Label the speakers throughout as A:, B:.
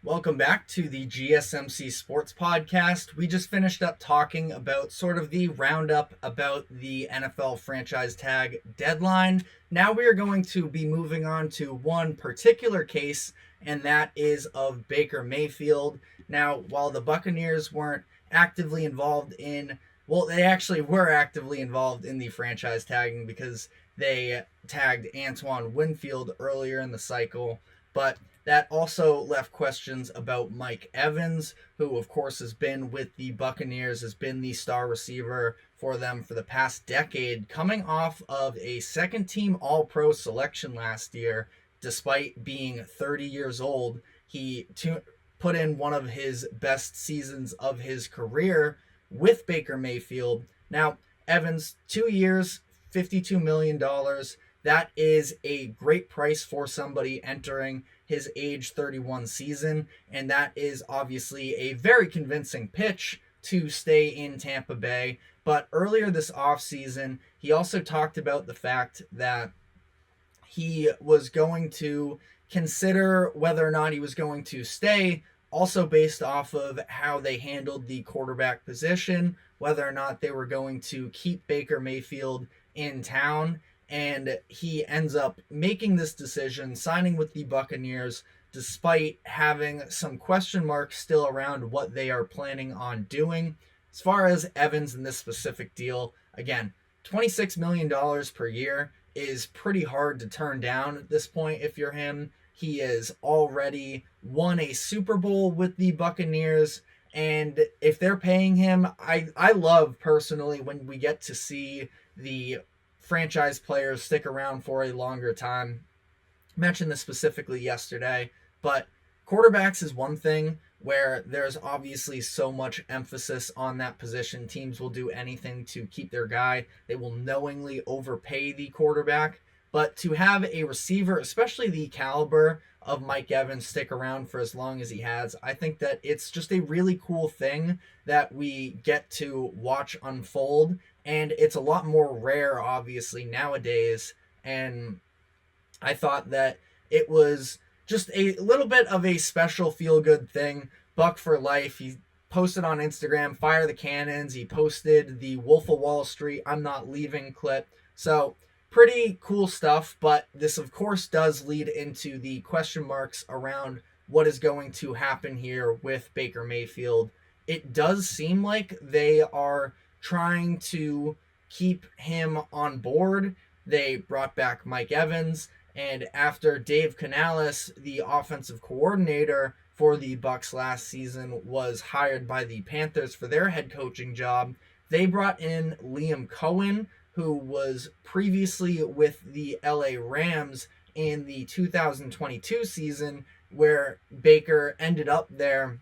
A: Welcome back to the GSMC Sports Podcast. We just finished up talking about sort of the roundup about the NFL franchise tag deadline. Now we are going to be moving on to one particular case, and that is of Baker Mayfield. Now, while the Buccaneers weren't actively involved they actually were actively involved in the franchise tagging because they tagged Antoine Winfield earlier in the cycle, but that also left questions about Mike Evans, who of course has been with the Buccaneers, has been the star receiver for them for the past decade, coming off of a second-team All-Pro selection last year. Despite being 30 years old, he put in one of his best seasons of his career with Baker Mayfield. Now, Evans, 2 years, $52 million. That is a great price for somebody entering his age 31 season, and that is obviously a very convincing pitch to stay in Tampa Bay. But earlier this offseason, he also talked about the fact that he was going to consider whether or not he was going to stay, also based off of how they handled the quarterback position, whether or not they were going to keep Baker Mayfield in town. And he ends up making this decision, signing with the Buccaneers, despite having some question marks still around what they are planning on doing. As far as Evans in this specific deal, again, $26 million per year is pretty hard to turn down at this point if you're him. He has already won a Super Bowl with the Buccaneers, and if they're paying him, I love personally when we get to see the franchise players stick around for a longer time. I mentioned this specifically yesterday, but quarterbacks is one thing where there's obviously so much emphasis on that position. Teams will do anything to keep their guy. They will knowingly overpay the quarterback. But to have a receiver, especially the caliber of Mike Evans, stick around for as long as he has, I think that it's just a really cool thing that we get to watch unfold. And it's a lot more rare, obviously, nowadays. And I thought that it was just a little bit of a special feel-good thing. Buck for life. He posted on Instagram, fire the cannons. He posted the Wolf of Wall Street, I'm not leaving clip. So pretty cool stuff, but this, of course, does lead into the question marks around what is going to happen here with Baker Mayfield. It does seem like they are trying to keep him on board. They brought back Mike Evans, and after Dave Canales, the offensive coordinator for the Bucs last season, was hired by the Panthers for their head coaching job, they brought in Liam Cohen, who was previously with the LA Rams in the 2022 season, where Baker ended up there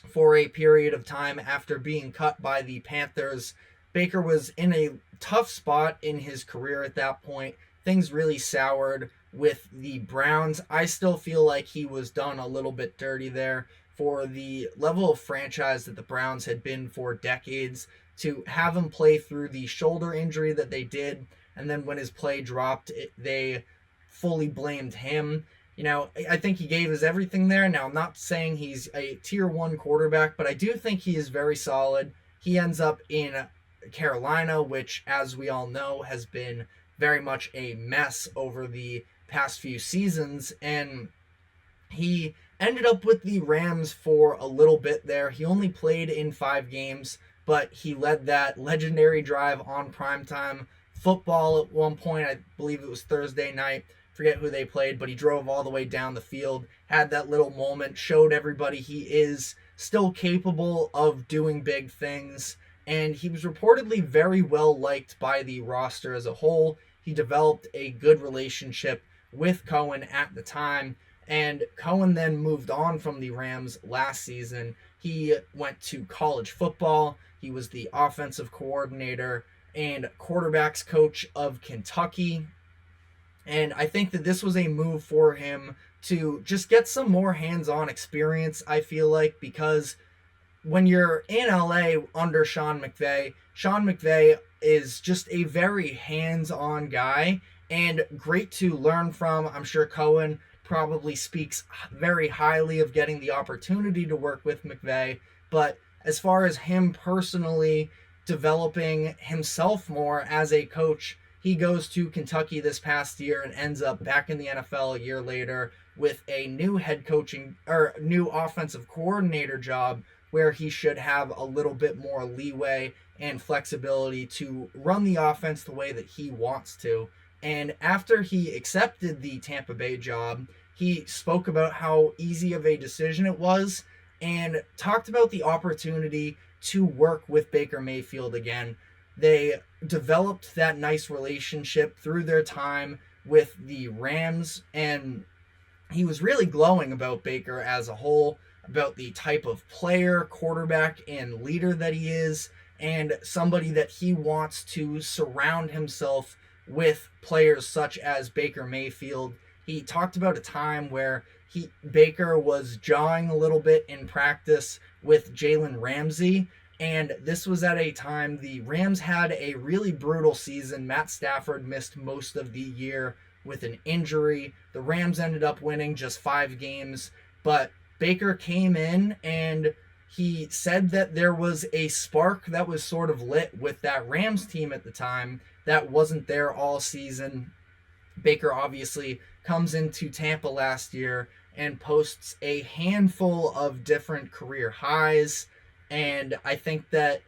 A: for a period of time after being cut by the Panthers. Baker was in a tough spot in his career at that point. Things really soured with the Browns. I still feel like he was done a little bit dirty there for the level of franchise that the Browns had been for decades. To have him play through the shoulder injury that they did, and then when his play dropped, they fully blamed him. I think he gave his everything there. Now, I'm not saying he's a tier 1 quarterback, but I do think he is very solid. He ends up in Carolina, which, as we all know, has been very much a mess over the past few seasons, and he ended up with the Rams for a little bit there. He only played in 5 games, but he led that legendary drive on primetime football at one point. I believe it was Thursday night. Forget who they played, but he drove all the way down the field, had that little moment, showed everybody he is still capable of doing big things, and he was reportedly very well liked by the roster as a whole. He developed a good relationship with Cohen at the time, and Cohen then moved on from the Rams last season. He went to college football. He was the offensive coordinator and quarterbacks coach of Kentucky. And I think that this was a move for him to just get some more hands-on experience, I feel like, because when you're in LA under Sean McVay is just a very hands-on guy and great to learn from. I'm sure Cohen probably speaks very highly of getting the opportunity to work with McVay. But as far as him personally developing himself more as a coach, he goes to Kentucky this past year and ends up back in the NFL a year later with a new head coaching or new offensive coordinator job, where he should have a little bit more leeway and flexibility to run the offense the way that he wants to. And after he accepted the Tampa Bay job, he spoke about how easy of a decision it was and talked about the opportunity to work with Baker Mayfield again. They developed that nice relationship through their time with the Rams, and he was really glowing about Baker as a whole, about the type of player, quarterback, and leader that he is, and somebody that he wants to surround himself with players such as Baker Mayfield. He talked about a time where Baker was jawing a little bit in practice with Jalen Ramsey, and this was at a time the Rams had a really brutal season. Matt Stafford missed most of the year with an injury. The Rams ended up winning just 5 games, but Baker came in and he said that there was a spark that was sort of lit with that Rams team at the time that wasn't there all season. Baker obviously comes into Tampa last year and posts a handful of different career highs. And I think that,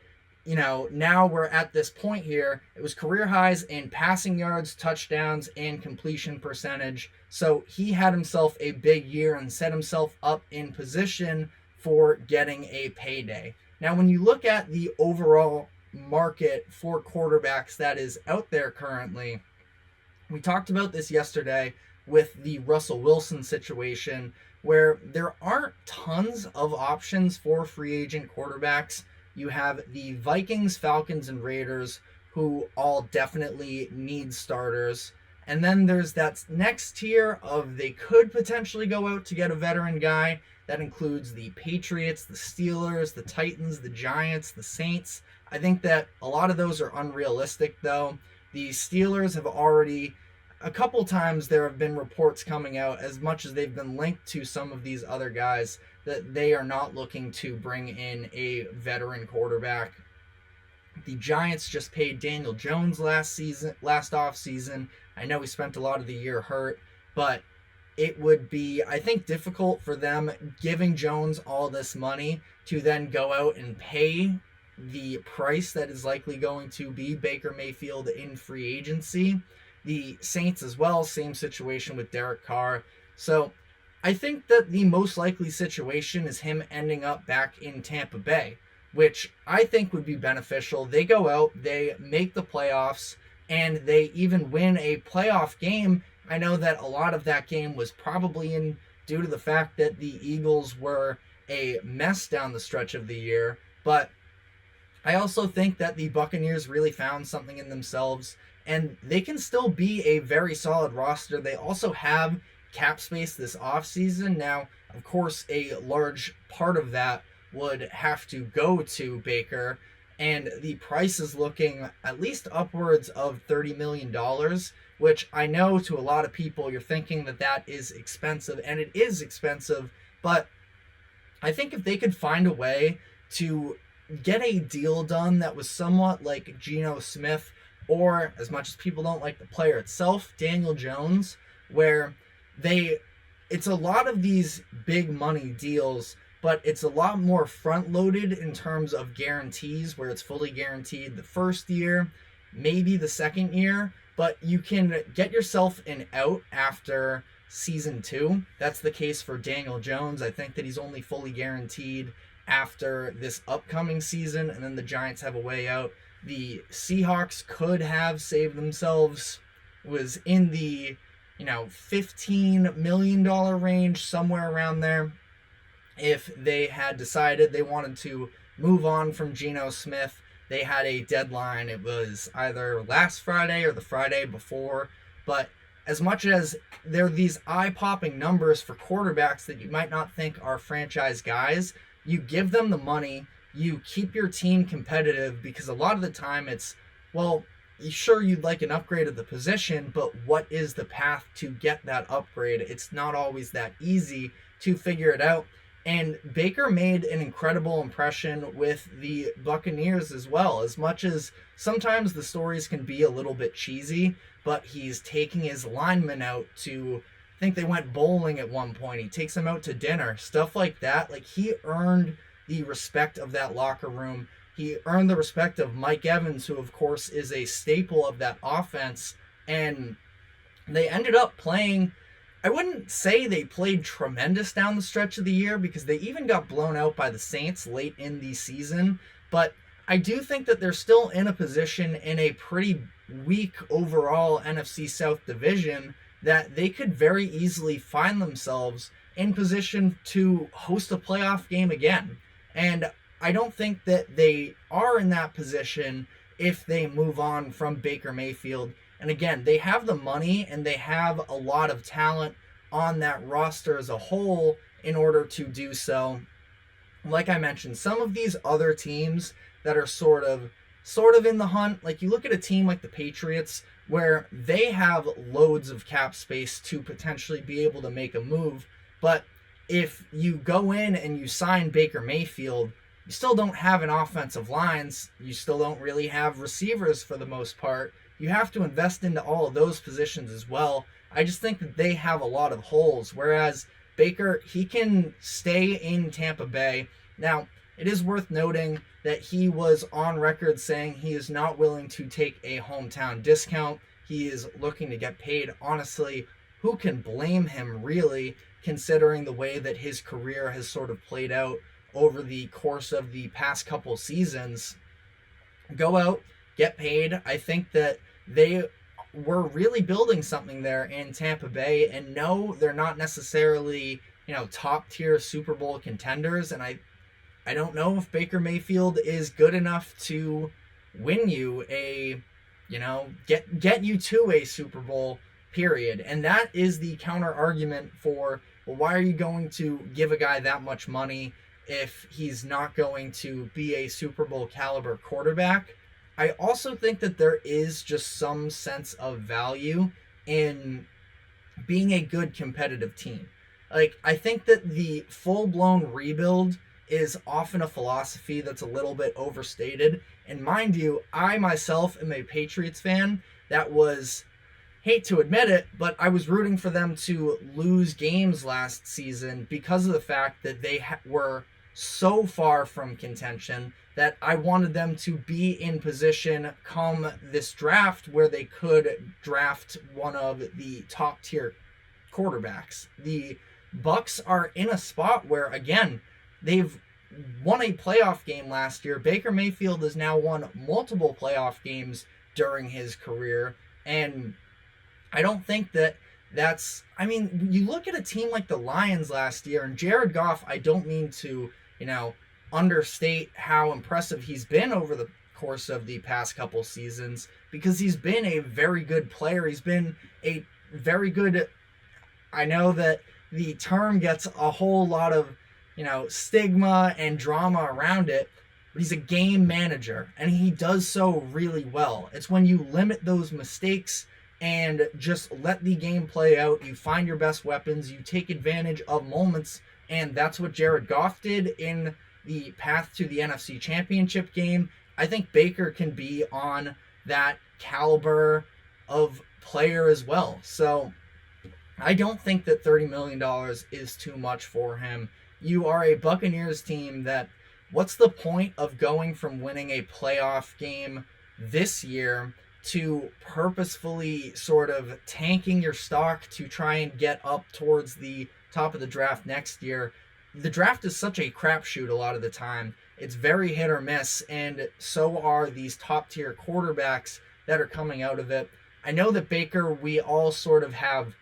A: now we're at this point here. It was career highs in passing yards, touchdowns, and completion percentage. So he had himself a big year and set himself up in position for getting a payday. Now, when you look at the overall market for quarterbacks that is out there currently, we talked about this yesterday with the Russell Wilson situation, where there aren't tons of options for free agent quarterbacks. You have the Vikings, Falcons, and Raiders, who all definitely need starters. And then there's that next tier of they could potentially go out to get a veteran guy. That includes the Patriots, the Steelers, the Titans, the Giants, the Saints. I think that a lot of those are unrealistic, though. The Steelers have already, a couple times there have been reports coming out, as much as they've been linked to some of these other guys, that they are not looking to bring in a veteran quarterback. The Giants just paid Daniel Jones last offseason. I know he spent a lot of the year hurt, but it would be, I think, difficult for them, giving Jones all this money, to then go out and pay the price that is likely going to be Baker Mayfield in free agency. The Saints as well, same situation with Derek Carr. So I think that the most likely situation is him ending up back in Tampa Bay, which I think would be beneficial. They go out, they make the playoffs, and they even win a playoff game. I know that a lot of that game was probably due to the fact that the Eagles were a mess down the stretch of the year, but I also think that the Buccaneers really found something in themselves, and they can still be a very solid roster. They also have cap space this offseason. Now, of course, a large part of that would have to go to Baker, and the price is looking at least upwards of $30 million, which I know to a lot of people you're thinking that that is expensive, and it is expensive, but I think if they could find a way to get a deal done that was somewhat like Geno Smith, or, as much as people don't like the player itself, Daniel Jones, where it's a lot of these big money deals, but it's a lot more front-loaded in terms of guarantees, where it's fully guaranteed the first year, maybe the second year, but you can get yourself an out after season 2. That's the case for Daniel Jones. I think that he's only fully guaranteed after this upcoming season, and then the Giants have a way out. The Seahawks could have saved themselves, was in the $15 million range, somewhere around there, if they had decided they wanted to move on from Geno Smith. They had a deadline. It was either last Friday or the Friday before. But as much as there are these eye-popping numbers for quarterbacks that you might not think are franchise guys, you give them the money, you keep your team competitive, because a lot of the time it's, well, sure, you'd like an upgrade at the position, but what is the path to get that upgrade? It's not always that easy to figure it out. And Baker made an incredible impression with the Buccaneers as well. As much as sometimes the stories can be a little bit cheesy, but he's taking his linemen out to, I think they went bowling at one point. He takes them out to dinner, stuff like that. Like, he earned the respect of that locker room. He earned the respect of Mike Evans, who of course is a staple of that offense. And they ended up playing, I wouldn't say they played tremendous down the stretch of the year, because they even got blown out by the Saints late in the season. But I do think that they're still in a position in a pretty weak overall NFC South division that they could very easily find themselves in position to host a playoff game again. And I don't think that they are in that position if they move on from Baker Mayfield. And again, they have the money and they have a lot of talent on that roster as a whole in order to do so. Like I mentioned, some of these other teams that are sort of in the hunt, like you look at a team like the Patriots, where they have loads of cap space to potentially be able to make a move. But if you go in and you sign Baker Mayfield, you still don't have an offensive lines. You still don't really have receivers for the most part. You have to invest into all of those positions as well. I just think that they have a lot of holes, whereas Baker, he can stay in Tampa Bay. Now, it is worth noting that he was on record saying he is not willing to take a hometown discount. He is looking to get paid. Honestly, who can blame him, really, considering the way that his career has sort of played out over the course of the past couple seasons? Go out, get paid. I think that they were really building something there in Tampa Bay, and no, they're not necessarily, top tier Super Bowl contenders. And I don't know if Baker Mayfield is good enough to win you get you to a Super Bowl, period. And that is the counter argument for, well, why are you going to give a guy that much money if he's not going to be a Super Bowl caliber quarterback? I also think that there is just some sense of value in being a good competitive team. Like, I think that the full-blown rebuild is often a philosophy that's a little bit overstated. And mind you, I myself am a Patriots fan that was, hate to admit it, but I was rooting for them to lose games last season because of the fact that they were so far from contention that I wanted them to be in position come this draft where they could draft one of the top tier quarterbacks. The Bucs are in a spot where, again, they've won a playoff game last year. Baker Mayfield has now won multiple playoff games during his career, and I don't think that you look at a team like the Lions last year, and Jared Goff, I don't mean to, understate how impressive he's been over the course of the past couple seasons, because he's been a very good player. He's been a very good, I know that the term gets a whole lot of, stigma and drama around it, but he's a game manager, and he does so really well. It's when you limit those mistakes and just let the game play out, you find your best weapons, you take advantage of moments, and that's what Jared Goff did in the path to the NFC Championship game. I think Baker can be on that caliber of player as well. So I don't think that $30 million is too much for him. You are a Buccaneers team that, what's the point of going from winning a playoff game this year to purposefully sort of tanking your stock to try and get up towards the top of the draft next year? The draft is such a crapshoot a lot of the time. It's very hit or miss, and so are these top-tier quarterbacks that are coming out of it. I know that Baker, we all sort of have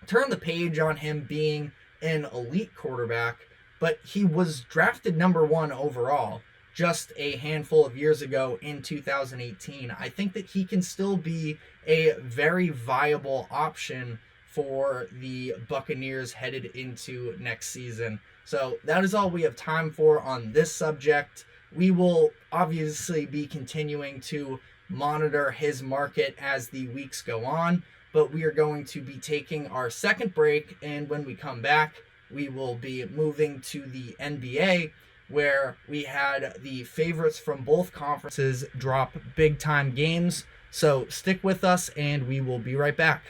A: turned the page on him being an elite quarterback, but he was drafted number 1 overall just a handful of years ago in 2018. I think that he can still be a very viable option for the Buccaneers headed into next season. So that is all we have time for on this subject. We will obviously be continuing to monitor his market as the weeks go on. But we are going to be taking our second break, and when we come back, we will be moving to the NBA, where we had the favorites from both conferences drop big-time games. So stick with us, and we will be right back.